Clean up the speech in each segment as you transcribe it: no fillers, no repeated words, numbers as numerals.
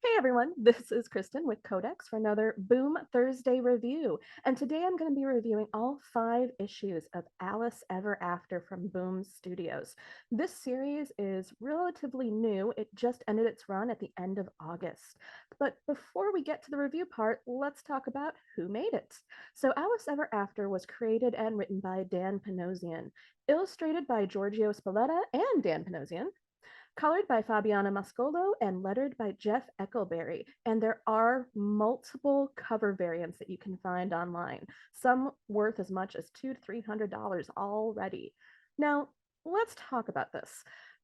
Hey everyone, this is Kristen with Codex for another Boom Thursday review. And today I'm going to be reviewing all 5 issues of Alice Ever After from Boom Studios. This series is relatively new. It just ended its run at the end of August. But before we get to the review part, let's talk about who made it. So Alice Ever After was created and written by Dan Panosian, illustrated by Giorgio Spalletta and Dan Panosian, colored by Fabiana Mascolo and lettered by Jeff Eckelberry. And there are multiple cover variants that you can find online, some worth as much as $200 to $300 already. Now, let's talk about this.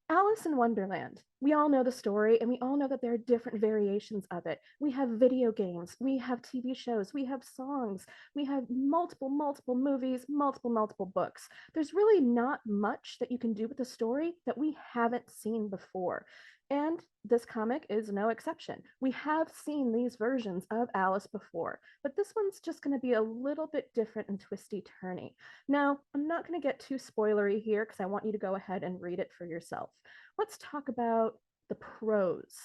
Alice in Wonderland. We all know the story and we all know that there are different variations of it. We have video games, we have TV shows, we have songs, we have multiple movies, multiple books. There's really not much that you can do with the story that we haven't seen before. And this comic is no exception. We have seen these versions of Alice before, but this one's just going to be a little bit different and twisty-turny. Now, I'm not going to get too spoilery here because I want you to go ahead and read it for yourself. Let's talk about the prose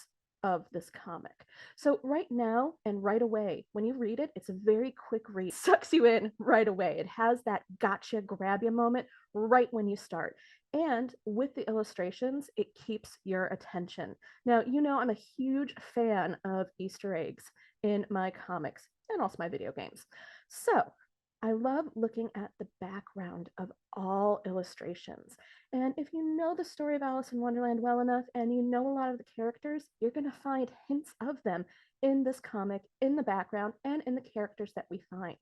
of this comic. So right now and right away, when you read it, it's a very quick read. Sucks you in right away. It has that gotcha, grab you moment right when you start. And with the illustrations, it keeps your attention. Now, you know I'm a huge fan of Easter eggs in my comics and also my video games. So I love looking at the background of all illustrations. And if you know the story of Alice in Wonderland well enough and you know a lot of the characters, you're going to find hints of them in this comic, in the background, and in the characters that we find.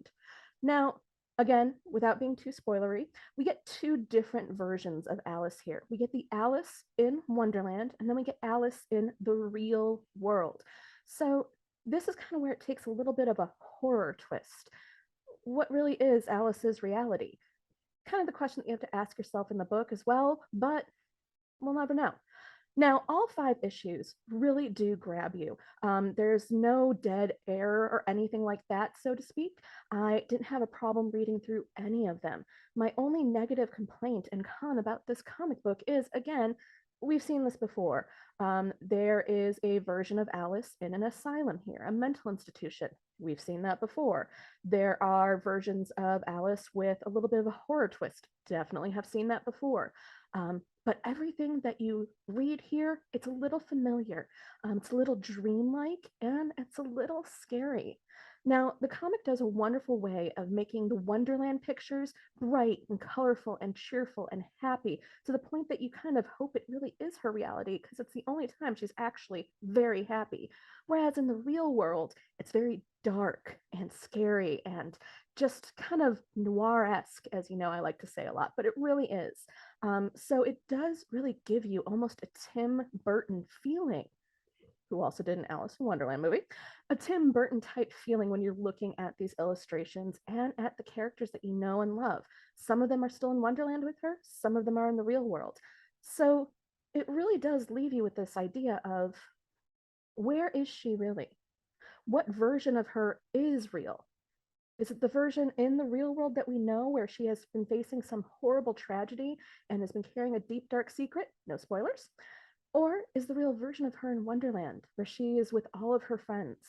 Now, again, without being too spoilery, we get 2 different versions of Alice here. We get the Alice in Wonderland, and then we get Alice in the real world. So this is kind of where it takes a little bit of a horror twist. What really is Alice's reality? Kind of the question that you have to ask yourself in the book as well, but we'll never know. Now, all 5 issues really do grab you. There's no dead air or anything like that, so to speak. I didn't have a problem reading through any of them. My only negative complaint and con about this comic book is, again, we've seen this before. There is a version of Alice in an asylum here, a mental institution. We've seen that before. There are versions of Alice with a little bit of a horror twist. Definitely have seen that before. But everything that you read here, it's a little familiar. It's a little dreamlike and it's a little scary. Now, the comic does a wonderful way of making the Wonderland pictures bright and colorful and cheerful and happy to the point that you kind of hope it really is her reality because it's the only time she's actually very happy. Whereas in the real world, it's very dark and scary and just kind of noir-esque, as you know, I like to say a lot, but it really is. So it does really give you almost a Tim Burton feeling, who also did an Alice in Wonderland movie, a Tim Burton type feeling when you're looking at these illustrations and at the characters that you know and love. Some of them are still in Wonderland with her, some of them are in the real world. So it really does leave you with this idea of, where is she really? What version of her is real? Is it the version in the real world that we know where she has been facing some horrible tragedy and has been carrying a deep, dark secret? No spoilers. Or is the real version of her in Wonderland where she is with all of her friends?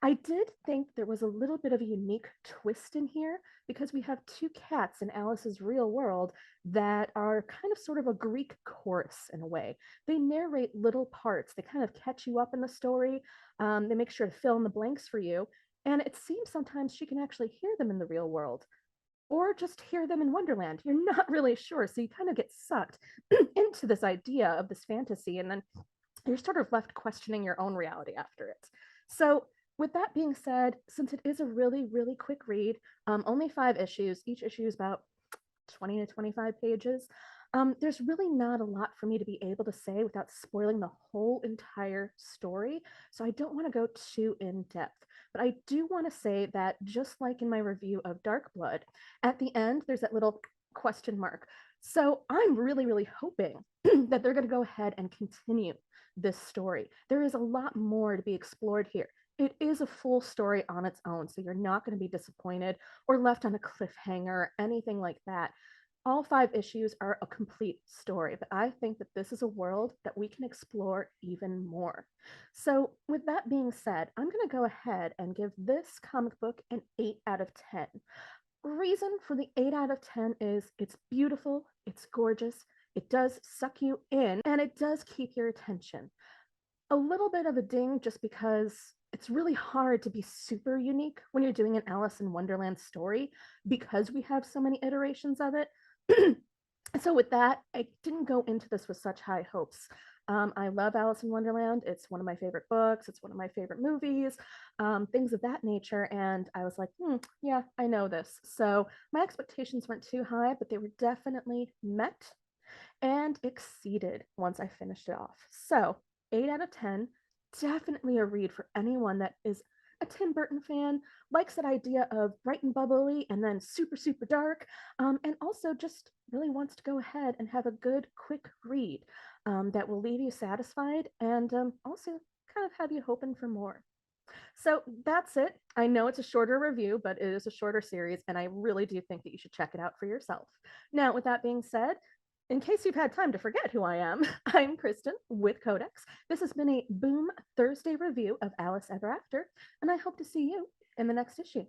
I did think there was a little bit of a unique twist in here because we have 2 cats in Alice's real world that are kind of sort of a Greek chorus in a way. They narrate little parts, they kind of catch you up in the story, they make sure to fill in the blanks for you. And it seems sometimes she can actually hear them in the real world or just hear them in Wonderland. You're not really sure. So you kind of get sucked into this idea of this fantasy, and then you're sort of left questioning your own reality after it. So, with that being said, since it is a really quick read, only 5 issues, each issue is about 20 to 25 pages. There's really not a lot for me to be able to say without spoiling the whole entire story. So I don't want to go too in depth. But I do want to say that just like in my review of Dark Blood, at the end, there's that little question mark. So I'm really hoping that they're going to go ahead and continue this story. There is a lot more to be explored here. It is a full story on its own, so you're not going to be disappointed or left on a cliffhanger or anything like that. All five issues are a complete story, but I think that this is a world that we can explore even more. So, with that being said, I'm going to go ahead and give this comic book an 8 out of 10. Reason for the 8 out of 10 is it's beautiful, it's gorgeous, it does suck you in, and it does keep your attention. A little bit of a ding just because it's really hard to be super unique when you're doing an Alice in Wonderland story because we have so many iterations of it. So with that, I didn't go into this with such high hopes. I love Alice in Wonderland. It's one of my favorite books. It's one of my favorite movies, things of that nature. And I was like, yeah, I know this. So my expectations weren't too high, but they were definitely met and exceeded once I finished it off. So 8 out of 10, definitely a read for anyone that is a Tim Burton fan, likes that idea of bright and bubbly and then super, super dark, and also just really wants to go ahead and have a good, quick read that will leave you satisfied and also kind of have you hoping for more. So that's it. I know it's a shorter review, but it is a shorter series, and I really do think that you should check it out for yourself. Now, with that being said, in case you've had time to forget who I am, I'm Kristen with Codex. This has been a Boom Thursday review of Alice Ever After, and I hope to see you in the next issue.